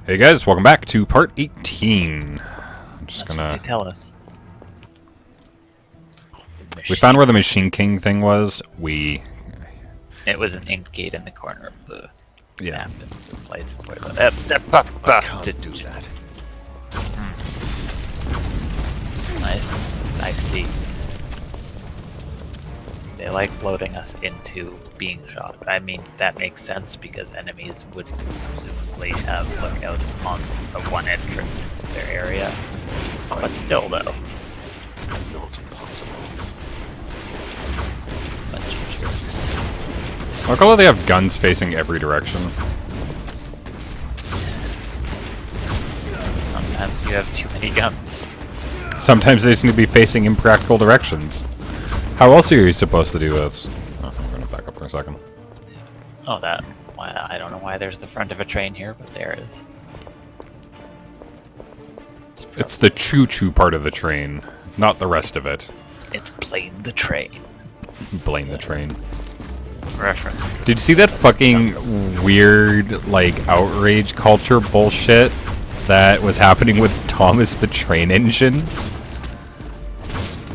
Hey guys, welcome back to part 18. I'm just That's what they tell us. We found where the Machine King thing was. It was an ink gate in the corner of the Yeah. map in the place where I can't do that. I see. They like loading us into being shot. I mean, that makes sense because enemies would presumably have lookouts on the one entrance into their area. But still, though. Not possible. Bunch of jerks. How come they have guns facing every direction? Sometimes you have too many guns. Sometimes they seem to be facing impractical directions. How else are you supposed to do this? Oh, I'm gonna back up for a second. Oh, that. Why, I don't know why there's the front of a train here, but there it is. It's the choo-choo part of the train, not the rest of it. It's Blame the Train. Blame the train. Reference to Did you see that fucking weird, like, outrage culture bullshit that was happening with Thomas the Train Engine?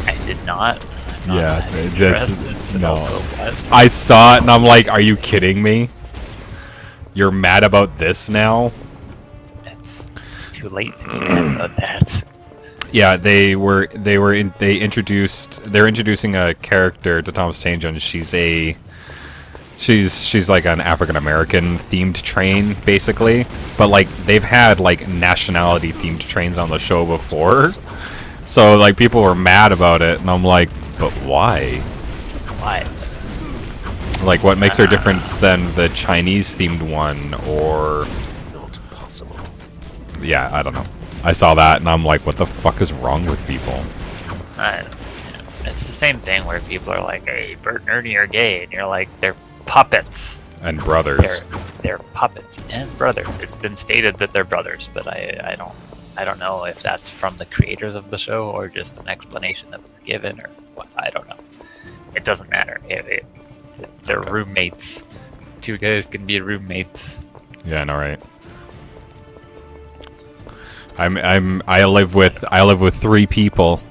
I did not. I'm not Yeah, that that's interested, but no. also what? I saw it and I'm like, are you kidding me? You're mad about this now? It's too late to be mad about that. Yeah, they're introducing a character to Thomas Tank Engine. She's like an African American themed train, basically. But like they've had like nationality themed trains on the show before. So like people were mad about it and I'm like, but why? Why? Like what makes her different than the Chinese themed one or Not possible. yeah, I don't know. I saw that and I'm like, what the fuck is wrong with people? It's the same thing where people are like, "Hey, Bert and Ernie are gay," and you're like, "They're puppets. And brothers. They're puppets and brothers." It's been stated that they're brothers, but I don't know if that's from the creators of the show or just an explanation that was given or what. I don't know. It doesn't matter. They're roommates. Two guys can be roommates. Yeah, I know, right? I live with three people.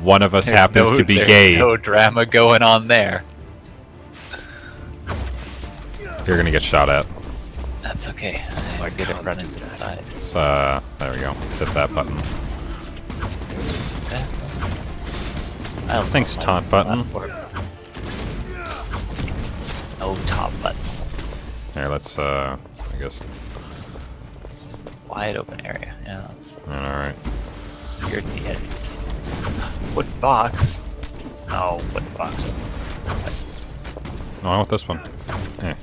One of us happens to be there's gay. No drama going on there. You're gonna get shot at. That's okay. We're good at running to the side. So, there we go. Hit that button. Thanks, taunt button. No top button. Here, let's I guess. Wide open area. Yeah, that's Alright. secured the edges. Wooden box. No, wooden box. No, I want this one. Eh.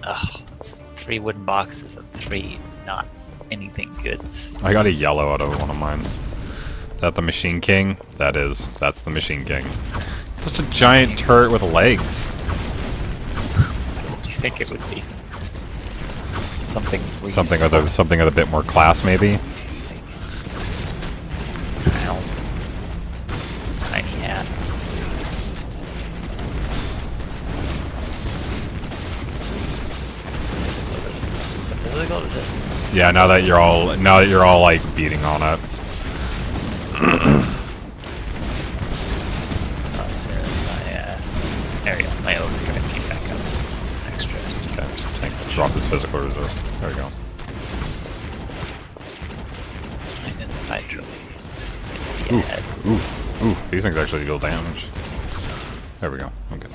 Ugh, it's 3 wooden boxes of 3, not anything good. I got a yellow out of one of mine. Is that the Machine King? That's the Machine King. It's such a giant turret with legs. What do you think it would be? Something Something with a bit more class, maybe. Ow. Tiny hat. Physical resistance. The physical resistance. Yeah, now that you're all like beating on it. Oh, so there we go. My overdrive came back up. It's an extra. Okay, drop this physical resist. There we go. Identified trophy. Ooh, Yeah. ooh, these things actually deal damage. There we go. I'm good.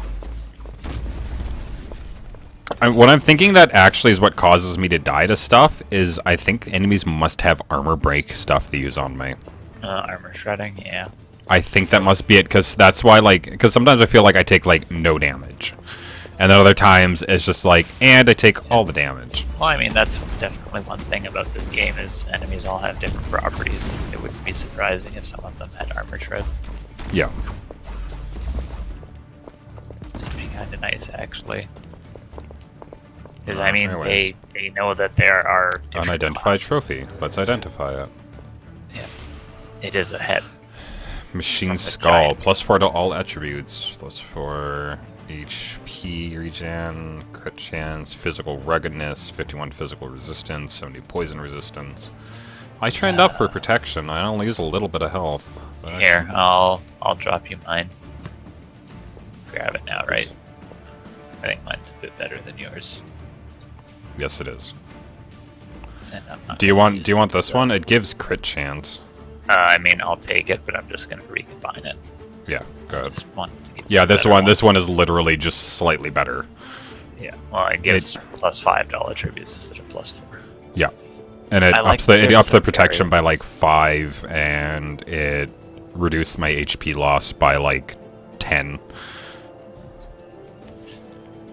What I'm thinking that actually is what causes me to die to stuff is I think enemies must have armor break stuff they use on me. Armor shredding, yeah. I think that must be it, because that's why, like, because sometimes I feel like I take, like, no damage. And then other times, it's just like, and I take all the damage. Well, I mean, that's definitely one thing about this game is enemies all have different properties. It wouldn't be surprising if some of them had armor shred. Yeah. It'd be kind of nice, actually. Because, I mean, anyways. they know that there are different Unidentified classes. trophy. Let's identify it. Yeah. It is a head. Machine From the skull. giant. +4 to all attributes. +4... HP regen, crit chance, physical ruggedness, 51 physical resistance, 70 poison resistance. I trained up for protection. I only use a little bit of health. but Here, I'll drop you mine. Grab it now, right? I think mine's a bit better than yours. Yes, it is. And I'm not Do you gonna want use this one? It gives crit chance. I mean, I'll take it, but I'm just gonna recombine it. Yeah, go ahead. Just want to give Yeah, you a this better one. This one is literally just slightly better. Yeah, well, it gives plus $5 tributes instead of plus 4. Yeah, and it I like ups that the there's some protection by like variants. 5, and it reduced my HP loss by like 10.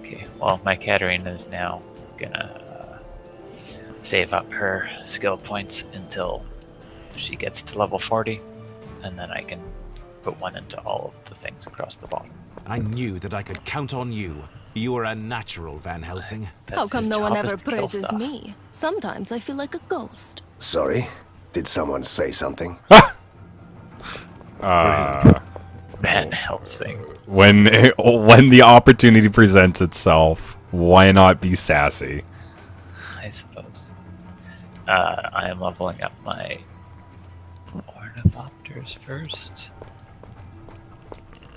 Okay, well, my Katarina is now gonna save up her skill points until she gets to level 40, and then I can put one into all of the things across the bottom. I knew that I could count on you. You are a natural, Van Helsing. That's How come his no one job is ever to kill praises stuff. me? Sometimes I feel like a ghost. Sorry? Did someone say something? Van Helsing. When the opportunity presents itself, why not be sassy? I suppose. I am leveling up my Ornithopters first.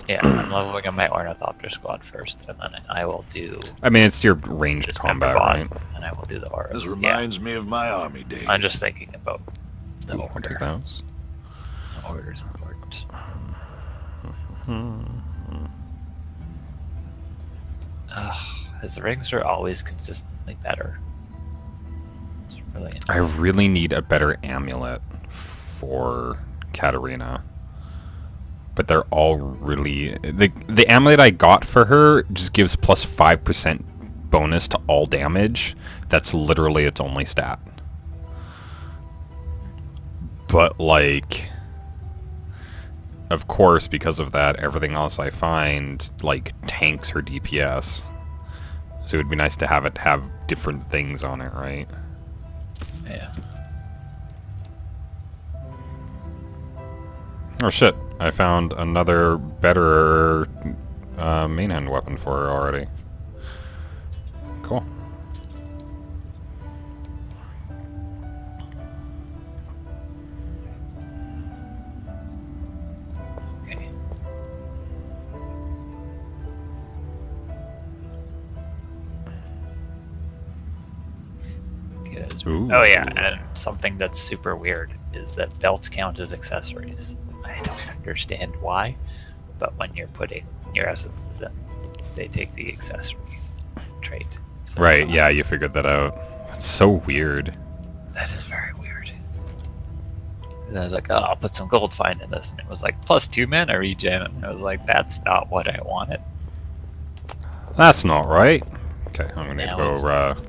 Yeah, I'm leveling up my Ornithopter squad first, and then I will do I mean, it's your ranged Dismember combat, Bot, right? and I will do the auras. This Yeah, reminds me of my army days. I'm just thinking about the Ooh, I'll take order. those. The order's important. His rings are always consistently better. It's really I really need a better amulet for Katarina. But they're all really... The amulet I got for her just gives plus 5% bonus to all damage. That's literally its only stat. But, like... Of course, because of that, everything else I find, like, tanks her DPS. So it would be nice to have it have different things on it, right? yeah. Oh shit, I found another better main hand weapon for her already. Cool. Okay. Ooh. Oh yeah, and something that's super weird is that belts count as accessories. I don't understand why, but when you're putting your essences in, they take the accessory trait. So, Right, yeah, you figured that out. That's so weird. That is very weird. And I was like, oh, I'll put some gold find in this, and it was like +2 mana regen, and I was like, that's not what I wanted. That's not right. Okay, I'm gonna Now go it's-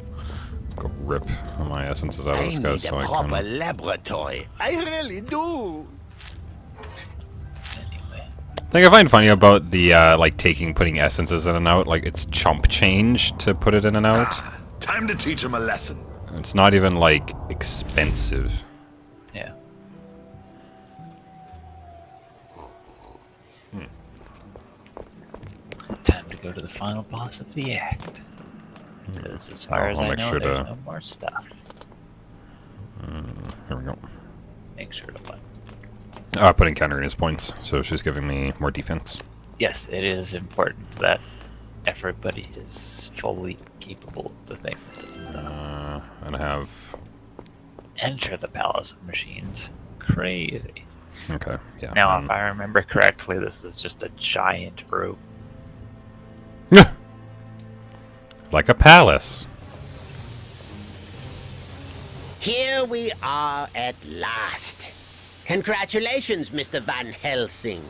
go rip my essences out of I this need guy a so I proper can... laboratory. I really do. Anyway, thing I find funny about the like putting essences in and out, like it's chump change to put it in and out. Time to teach him a lesson. It's not even like expensive. yeah. Time to go to the final boss of the act. Because as far as I'll I make know, sure there's to- no more stuff. Here we go. Make sure to what? Putting counter in his points, so she's giving me more defense. Yes, it is important that everybody is fully capable of the thing that this is done. And I have... Enter the Palace of Machines. Crazy. Okay, yeah. Now, if I remember correctly, this is just a giant room. like a palace. Here we are at last. Congratulations, Mr. Van Helsing.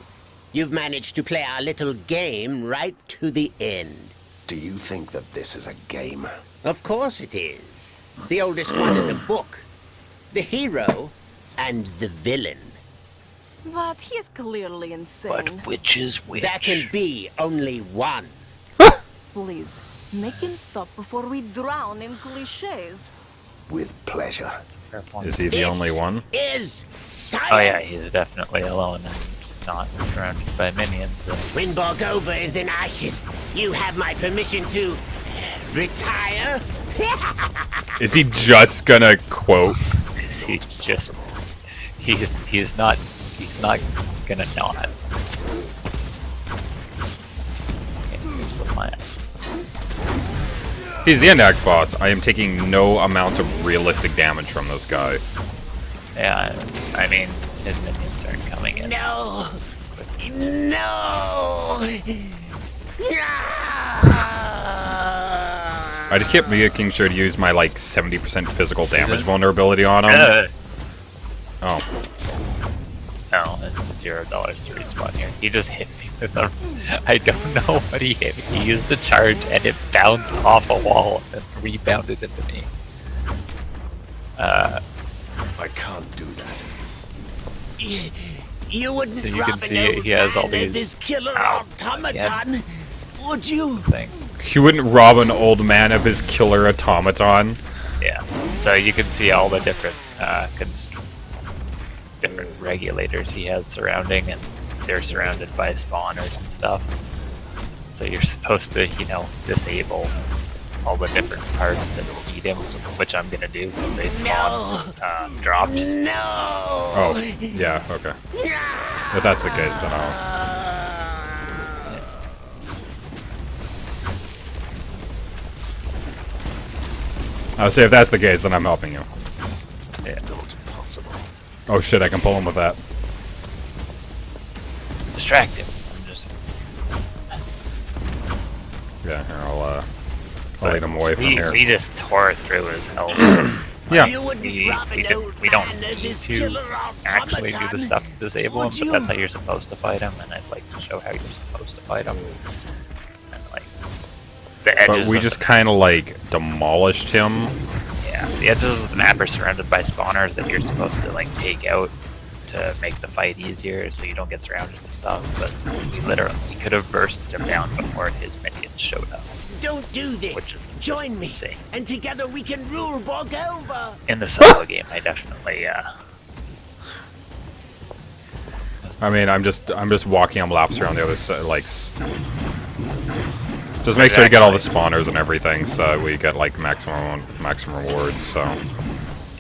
You've managed to play our little game right to the end. Do you think that this is a game? Of course it is. The oldest one in the book. The hero and the villain. But he is clearly insane. But which is which? There can be only one. Please, make him stop before we drown in cliches. With pleasure. Is he the only one? Is science. Oh yeah, he's definitely alone. not surrounded by minions. When Borgova is in ashes, you have my permission to retire? Is he just gonna quote? Is he just? He's not gonna not. Okay, here's the plan. He's the end act boss. I am taking no amounts of realistic damage from this guy. Yeah, I mean, his minions aren't coming in. No! No! I just kept making sure to use my like 70% physical damage vulnerability on him. Oh. No, it's $0 to respawn here. He just hit me with a... I don't know what he hit me. He used a charge and it bounced off a wall and rebounded into me. I can't do that. You wouldn't So you rob can an see old he has all man of these- his killer Ow, automaton, would you? Thing. He wouldn't rob an old man of his killer automaton. Yeah. So you can see all the different different regulators he has surrounding, and they're surrounded by spawners and stuff. So you're supposed to, you know, disable all the different parts that need him, which I'm gonna do when they spawn drops. No! Oh, yeah, okay. If that's the case, then I'll... I'll say if that's the case, then I'm helping you. Yeah. Oh shit, I can pull him with that. Distract him. I'm just... Yeah, here, I'll lead him away from he, here. he just tore through his health. Yeah. You wouldn't we rob an old we don't man of need his to killer actually do the automaton. stuff to disable him, Would but that's you? how you're supposed to fight him, and I'd like to show how you're supposed to fight him. And like the edges But we of just kind of like demolished him. the edges of the map are surrounded by spawners that you're supposed to like take out to make the fight easier, so you don't get surrounded and stuff. But we literally could have bursted him down before his minions showed up. Don't do Which this. is just Join me, insane. and together we can rule Borgova. In the solo game, I definitely I mean, I'm just walking on laps around the other side, like... Just make sure to get all the spawners and everything, so we get like maximum rewards. So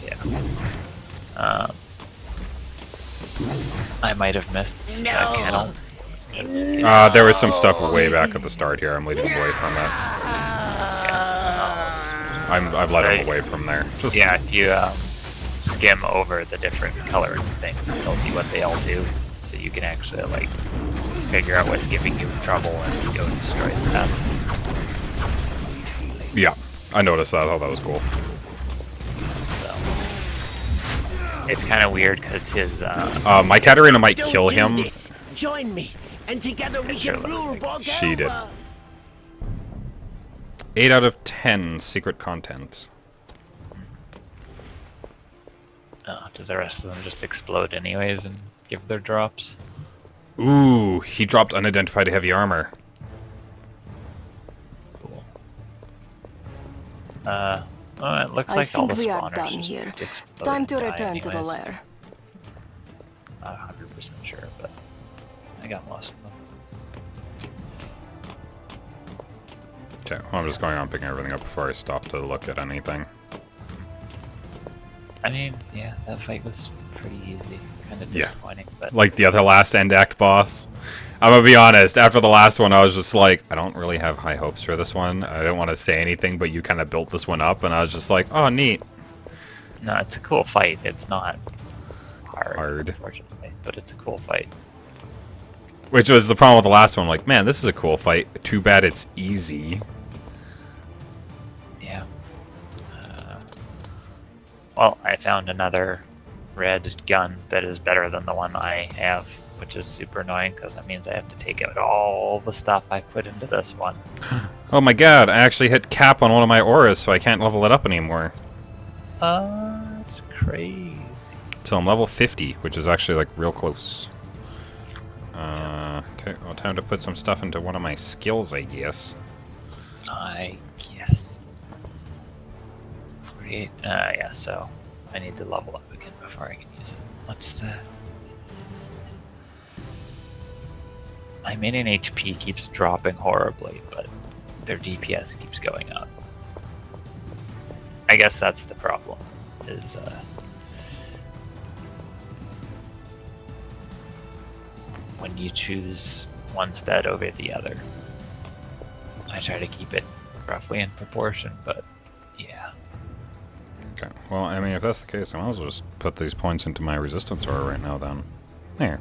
yeah. I might have missed No. kennel. there was some stuff way back at the start here. I'm leading him away from it. I've led him away from there. Just Yeah, if you skim over the different coloring things, it'll see what they all do, so you can actually like figure out what's giving you trouble and go destroy that. yeah, I noticed that. I thought that was cool. So it's kind of weird because his My Katarina might Don't kill do him. this. Join me, and together we sure can looks rule like Borgova. she did. 8 out of 10 secret contents. do the rest of them just explode anyways and give their drops? Ooh, he dropped unidentified heavy armor. Cool. Well, it looks I like all think the we are spawners done just here. explode Time and to die return to the anyways. lair. Not 100% sure, but I got most of them. Okay, well, I'm just going on picking everything up before I stop to look at anything. I mean, yeah, that fight was pretty easy. Kind of Yeah. disappointing, but Like the other last end act boss. I'm gonna be honest, after the last one I was just like, I don't really have high hopes for this one. I didn't want to say anything, but you kind of built this one up and I was just like, oh neat. no, it's a cool fight. It's not Hard. unfortunately, but it's a cool fight. Which was the problem with the last one, like, man, this is a cool fight. Too bad it's easy. Yeah. Well, I found another red gun that is better than the one I have, which is super annoying because that means I have to take out all the stuff I put into this one. Oh my god, I actually hit cap on one of my auras, so I can't level it up anymore. It's crazy. So I'm level 50, which is actually like real close. Okay, well, time to put some stuff into one of my skills, I guess. I guess. Create. Yeah. So I need to level up again before I can use it. What's the? My minion HP keeps dropping horribly, but their DPS keeps going up. I guess that's the problem. Is when you choose one stat over the other. I try to keep it roughly in proportion, but yeah. Okay. Well, I mean, if that's the case, I might as well just put these points into my resistance aura right now, then. There.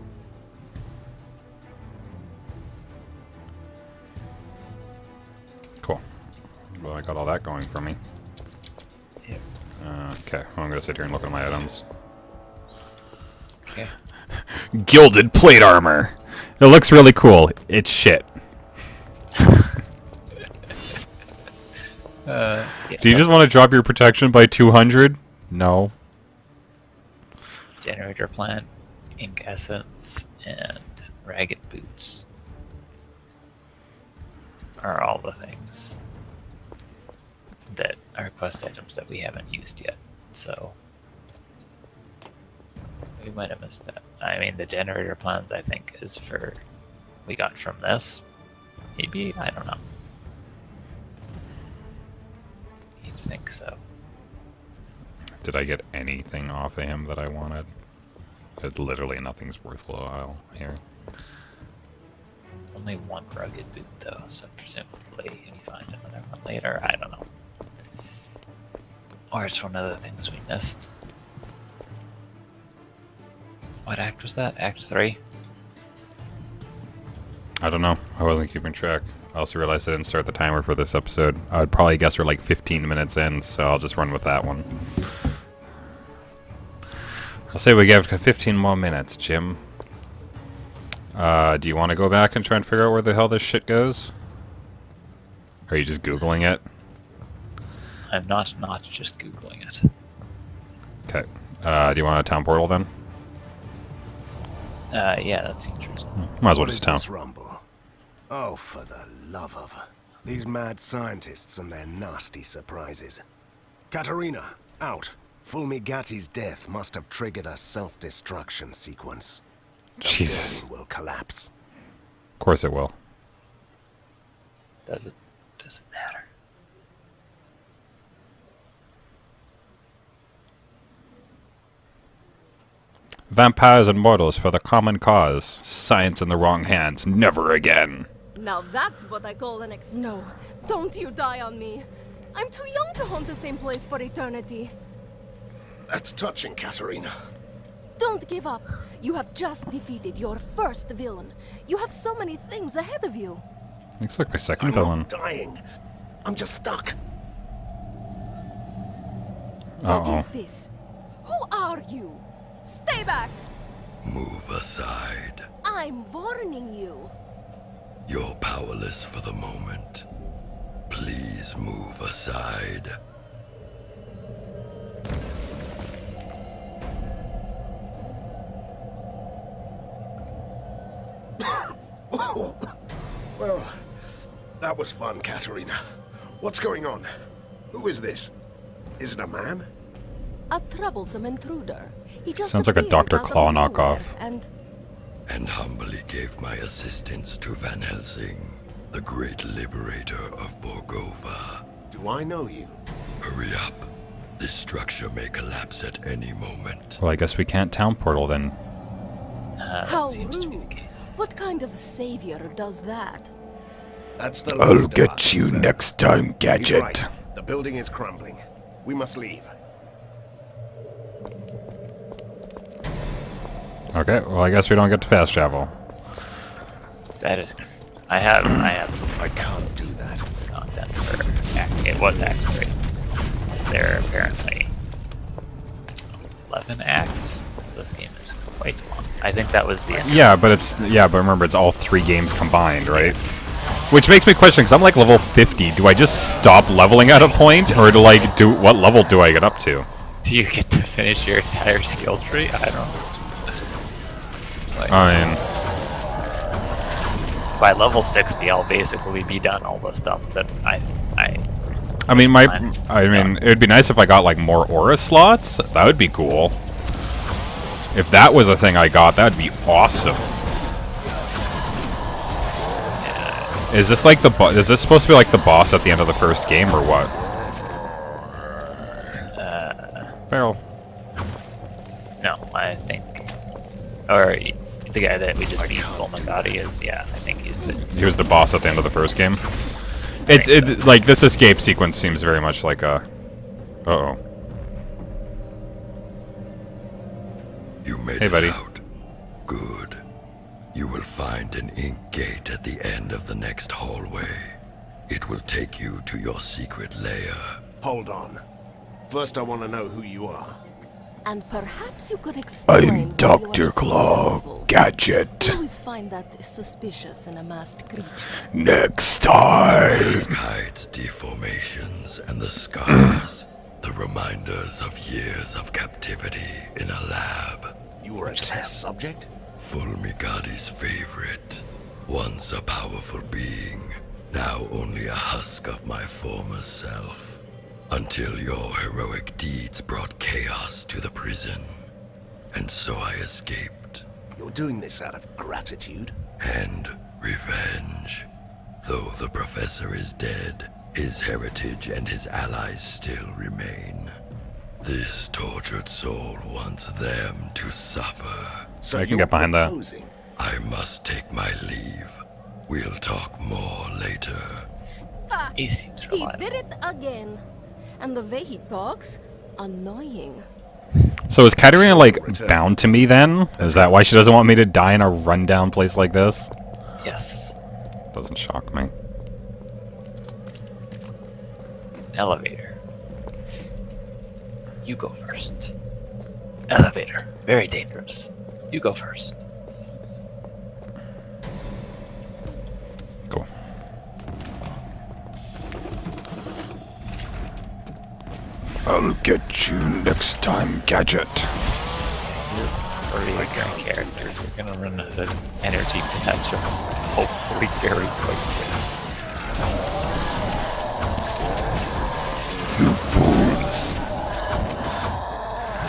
Cool. Well, I got all that going for me. Yep. Okay. Well, I'm gonna sit here and look at my items. Okay. Gilded plate armor. It looks really cool. It's shit. Yeah, Do you just want to drop your protection by 200? No. generator plant, ink essence, and ragged boots are all the things that are quest items that we haven't used yet. So we might have missed that. I mean, the generator plans I think is for we got from this. Maybe, I don't know. You'd think so. Did I get anything off of him that I wanted? Literally nothing's worthwhile here. Only one rugged boot though, so presumably you find another one later. I don't know. Or it's one of the things we missed. What act was that? Act 3? I don't know. I wasn't keeping track. I also realized I didn't start the timer for this episode. I would probably guess we're like 15 minutes in, so I'll just run with that one. I'll say we give 15 more minutes, Jim. Do you want to go back and try and figure out where the hell this shit goes? Or are you just Googling it? I'm not just Googling it. Okay. Do you want a town portal then? Yeah, that seems reasonable. Might as well What just is town. this rumble? Oh, for the love of... These mad scientists and their nasty surprises. Katarina, out. Fulmigati's death must have triggered a self-destruction sequence. The Jesus. building will collapse. Of course it will. Doesn't matter. Vampires and mortals for the common cause. Science in the wrong hands. Never again. Now that's what I call No, don't you die on me. I'm too young to haunt the same place for eternity. That's touching, Katarina. Don't give up. You have just defeated your first villain. You have so many things ahead of you. Looks like my second I'm villain. not dying. I'm just stuck. What Uh-oh. is this? Who are you? Stay back! Move aside. I'm warning you. You're powerless for the moment. Please move aside. Well, that was fun, Katarina. What's going on? Who is this? Is it a man? A troublesome intruder. He just Sounds like a appeared Dr. out of Claw nowhere knockoff. And humbly gave my assistance to Van Helsing, the great liberator of Borgova. Do I know you? Hurry up. This structure may collapse at any moment. Well, I guess we can't town portal then. How That seems to be the rude. case. What kind of savior does that? That's the I'll least of get us, you sir. next time, He's Gadget. right. The building is crumbling. We must leave. Okay, well, I guess we don't get to fast travel. That is. I have I can't do that. content for Act. It was Act 3. There are apparently 11 acts. This game is quite long. I think that was the end. Yeah, but remember, it's all 3 games combined, right? Which makes me question, because I'm like level 50. Do I just stop leveling at a point, or what level do I get up to? Do you get to finish your entire skill tree? I don't know. Like, I mean, by level 60, I'll basically be done all the stuff that I it would be nice if I got like more aura slots. That would be cool. If that was a thing I got, that'd be awesome. Is this like the is this supposed to be like the boss at the end of the first game or what? Feral. No, I think, or the guy that we just beat, Volmagati, is, yeah, I think he's the. He was the boss at the end of the first game. It's like this escape sequence seems very much like a. Uh-oh. You made Hey, it buddy. out. Good. You will find an ink gate at the end of the next hallway. It will take you to your secret lair. Hold on. First, I want to know who you are. And perhaps you could explain. I'm Dr. Claw Gadget. I always find that suspicious in a masked creature. Next time. Mask hides deformations and the scars. The reminders of years of captivity in a lab. You were a test subject? Fulmigati's favorite. Once a powerful being, now only a husk of my former self. Until your heroic deeds brought chaos to the prison. And so I escaped. You're doing this out of gratitude? And revenge. Though the professor is dead, his heritage and his allies still remain. This tortured soul wants them to suffer. So I can you're get behind that. proposing. I must take my leave. We'll talk more later. Ah, He seems he reliable. did it again. And the way he talks, annoying. So is Katarina like bound to me then? Is that why she doesn't want me to die in a rundown place like this? Yes. Doesn't shock me. Elevator. You go first. Elevator. Very dangerous. You go first. Cool. I'll get you next time, Gadget. This recurring characters are gonna run out of energy potential. Hopefully very quickly. You fools.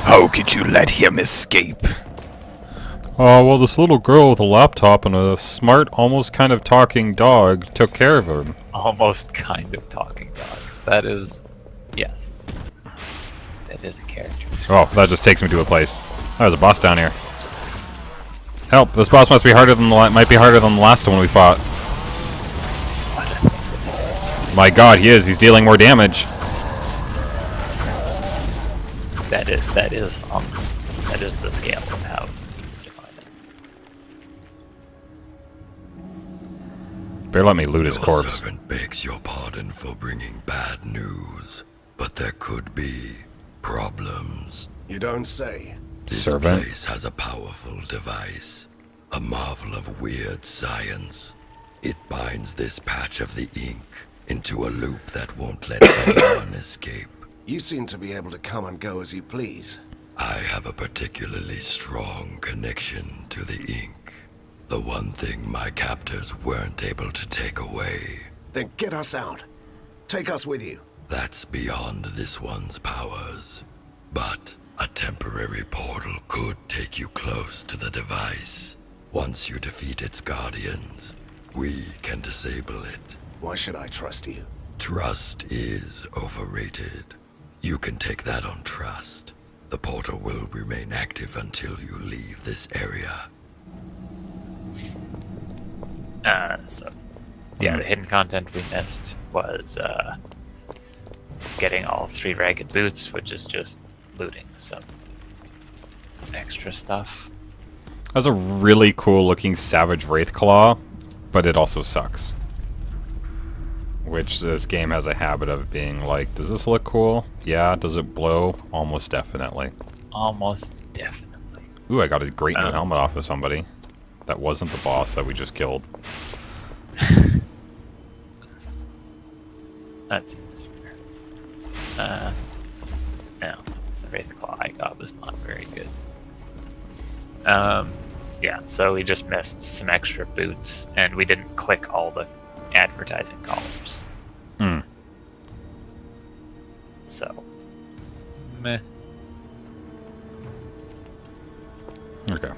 How could you let him escape? Oh, well, this little girl with a laptop and a smart, almost kind of talking dog took care of him. Almost kind of talking dog. That is, yes. That is a character. Oh, that just takes me to a place. Oh, there's a boss down here. Help! This boss must be harder than might be harder than the last one we fought. My God, he is. He's dealing more damage. That is the scale of how you define it. Better let me loot his Your corpse. servant begs your pardon for bringing bad news, but there could be problems. You don't say. This Servant? place has a powerful device, a marvel of weird science. It binds this patch of the ink into a loop that won't let anyone escape. You seem to be able to come and go as you please. I have a particularly strong connection to the ink. The one thing my captors weren't able to take away. Then get us out. Take us with you. That's beyond this one's powers. But a temporary portal could take you close to the device. Once you defeat its guardians, we can disable it. Why should I trust you? Trust is overrated. You can take that on trust. The portal will remain active until you leave this area. So, yeah, the hidden content we missed was getting all 3 ragged boots, which is just looting some extra stuff. That's a really cool looking Savage Wraith Claw, but it also sucks. Which this game has a habit of being like, does this look cool? Yeah. Does it blow? Almost definitely. Almost definitely. Ooh, I got a great new helmet off of somebody. That wasn't the boss that we just killed. That seems fair. No, the Wraith Claw I got was not very good. Yeah, so we just missed some extra boots, and we didn't click all the advertising columns. Hmm. So, meh. Okay.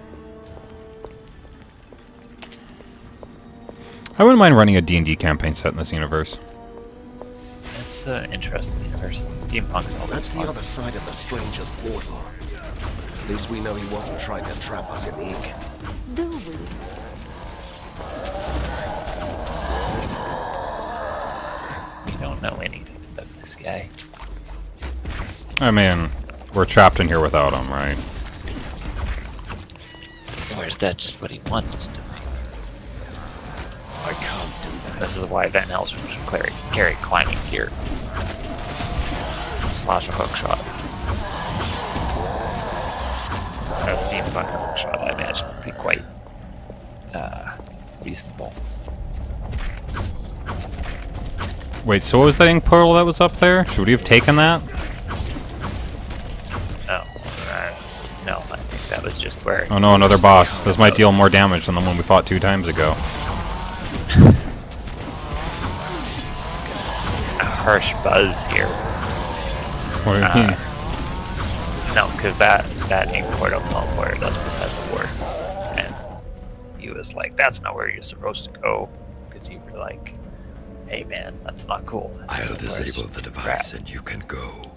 I wouldn't mind running a D&D campaign set in this universe. It's an interesting universe. Steampunk's always That's the fun. other side of the stranger's portal. At least we know he wasn't trying to trap us in the ink. Do we? We don't know anything about this guy. I mean, we're trapped in here without him, right? Or is that just what he wants us to think? I can't do that. This is why Van Helsing should carry climbing gear. Slash a hook shot. A steampunk hook shot, I imagine, would be quite reasonable. Wait, so what was that ink portal that was up there? Should we have taken that? No, I think that was just where. Oh no, another boss. This might deal more damage than the one we fought 2 times ago. A harsh buzz here. What do you mean? No, because that ink portal teleported us beside the ward. And he was like, that's not where you're supposed to go. Because you were like, hey man, that's not cool. I'll disable the device and you can go.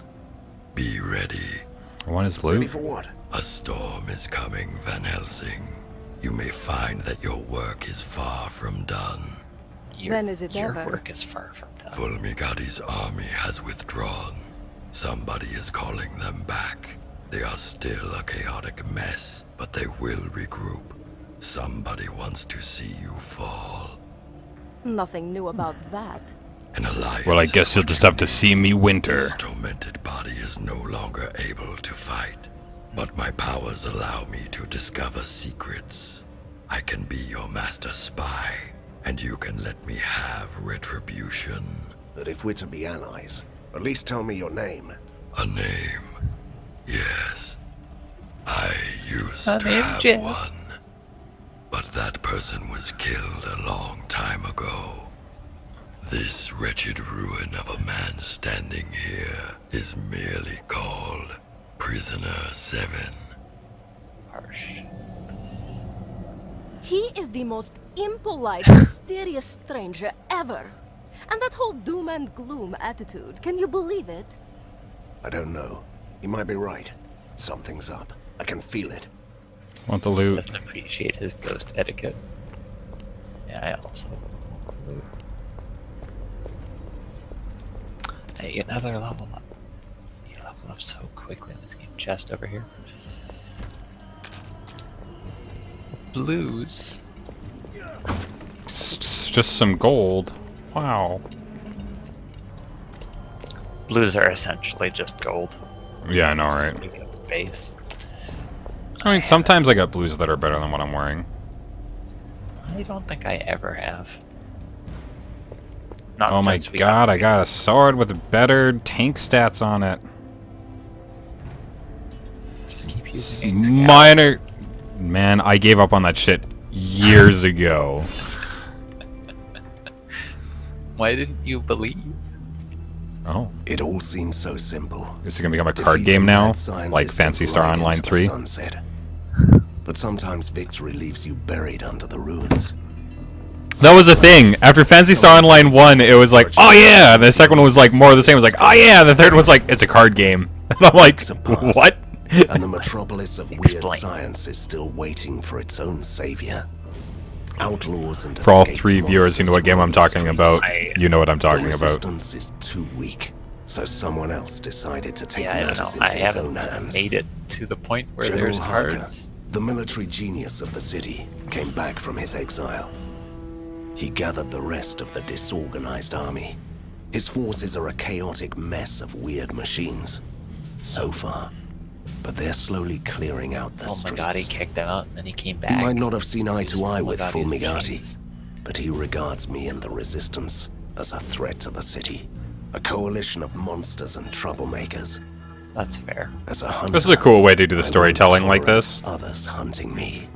Be ready. One is Ready loot. for what? A storm is coming, Van Helsing. You may find that your work is far from done. When is it your ever? work is far from done. Fulmigati's army has withdrawn. Somebody is calling them back. They are still a chaotic mess, but they will regroup. Somebody wants to see you fall. Nothing new about that. An alliance. Well, I guess you'll just have to see me winter. His tormented body is no longer able to fight, but my powers allow me to discover secrets. I can be your master spy, and you can let me have retribution. But if we're to be allies, at least tell me your name. A name? Yes. I used A to name, have Jim. one. But that person was killed a long time ago. This wretched ruin of a man standing here is merely called Prisoner 7. Harsh. He is the most impolite, mysterious stranger ever. And that whole doom and gloom attitude, can you believe it? I don't know. You might be right. Something's up. I can feel it. Want the loot? Doesn't appreciate his ghost etiquette. Yeah, I also. Hey, another level up. You level up so quickly in this game. Chest over here. Blues. It's just some gold. Wow. Blues are essentially just gold. Yeah, I know, right? We get the base. I mean, sometimes I got blues that are better than what I'm wearing. I don't think I ever have. Not Oh my since we god, I got a sword with better tank stats on it. Just keep using ink scout. Minor... Man, I gave up on that shit years ago. Why didn't you believe? Oh. It all seems so simple. Is it gonna become a Defeat card the game now? mad scientist Like and Fancy Star glide Online into the 3? sunset. But sometimes victory leaves you buried under the ruins. That was the thing. After Fancy Star Online 1, it was like, oh yeah! And the second one was like more of the same. It was like, oh yeah! And the third one's like, it's a card game. And I'm like, what? And the metropolis of weird Explain. science is still waiting for its own savior. Outlaws and For all escaped 3 viewers who know what game I'm monsters talking roam the about, streets. you know what I'm The talking about. resistance is too weak, so someone else decided to take Yeah, I don't matters know. into I his haven't own hands. made it to the point where General there's Harker, cards. the military genius of the city, came back from his exile. He gathered the rest of the disorganized army. His forces are a chaotic mess of weird machines. So far. But they're slowly clearing out the Oh my god, he streets. kicked them out and then he came He back. might not have seen eye These to eye with Fulmigati's Fulmigati, machines. but he regards me and the Resistance as a threat to the city. A coalition of monsters and troublemakers. That's fair. As a hunter, This is a cool way to do the I storytelling won't like tolerate this. Others hunting me.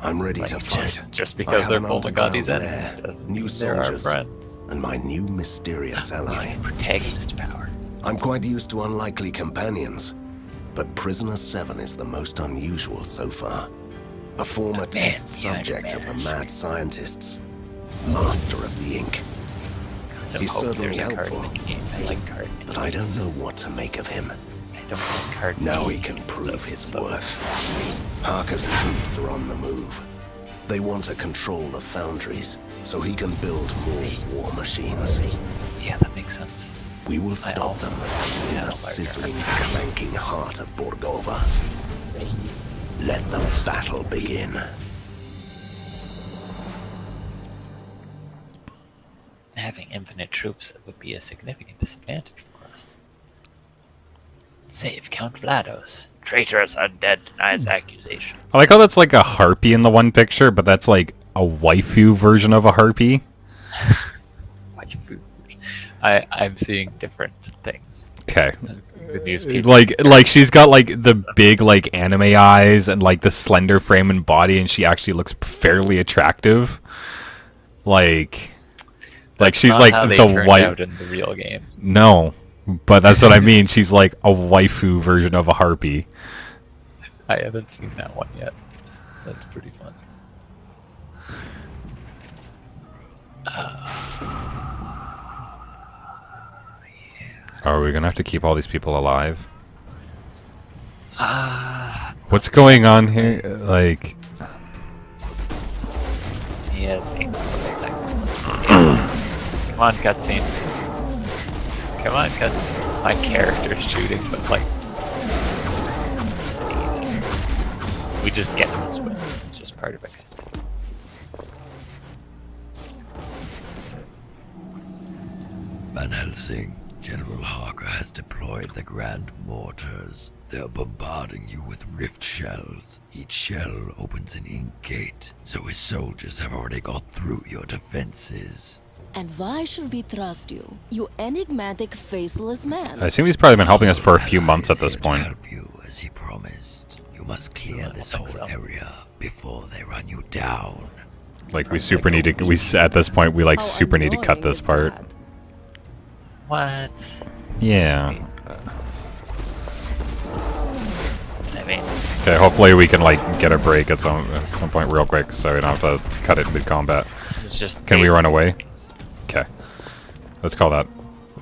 I'm ready to Like, fight. just I because have they're an underground Fulmigati's lair, enemies doesn't new mean they're our soldiers, friends. and my new mysterious ally. Use the protagonist power. I'm quite used to unlikely companions, but Prisoner 7 is the most unusual so far. A former test yeah, subject of the man. mad scientists. master of the ink. I He's hope certainly there's a card helpful. minigame. I like card But I don't minigames. know what to make of him. I don't like card Now he minigames, can prove his so- worth. Parker's troops are on the move. They want to control the foundries, so he can build more war machines. Yeah, that makes sense. We will I stop also them like in the Channel sizzling, Barker. clanking heart of Borgova. Let the battle begin. Having infinite troops would be a significant disadvantage for us. Save Count Vlados. Traitorous undead denies accusation. I like how that's like a harpy in the one picture, but that's like a waifu version of a harpy. Waifu. I'm seeing different things. Okay. I'm seeing the newspaper. Like she's got like the big like anime eyes and like the slender frame and body, and she actually looks fairly attractive. Like she's Not like how they the turned white. out in the real game. No, but that's what I mean. She's like a waifu version of a harpy. I haven't seen that one yet. That's pretty fun. Are we gonna have to keep all these people alive? What's What's going on here? Like, He has aimed Come on, cutscene. Come on, cutscene. My character's shooting, but like... We just get this win. It's just part of a cutscene. Van Helsing, General Harker has deployed the Grand Mortars. They're bombarding you with rift shells. Each shell opens an ink gate, so his soldiers have already got through your defenses. And why should we trust you, you enigmatic, faceless man? I assume he's probably been helping us for a few months at He's this here to point. help you, as he promised. You must clear this think whole so. area before they run you down. Like we super need to. At this point we like How super need to cut annoying this is part. that? What? Yeah. I mean, Okay. Hopefully we can like get a break at some point real quick, so we don't have to cut it mid combat. this is just... Can we basic run away? things. Okay. Let's call that.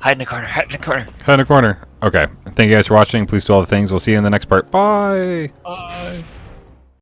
Hide in the corner, hide in the corner. Head in the corner. Okay. Thank you guys for watching. Please do all the things. We'll see you in the next part. Bye. Bye.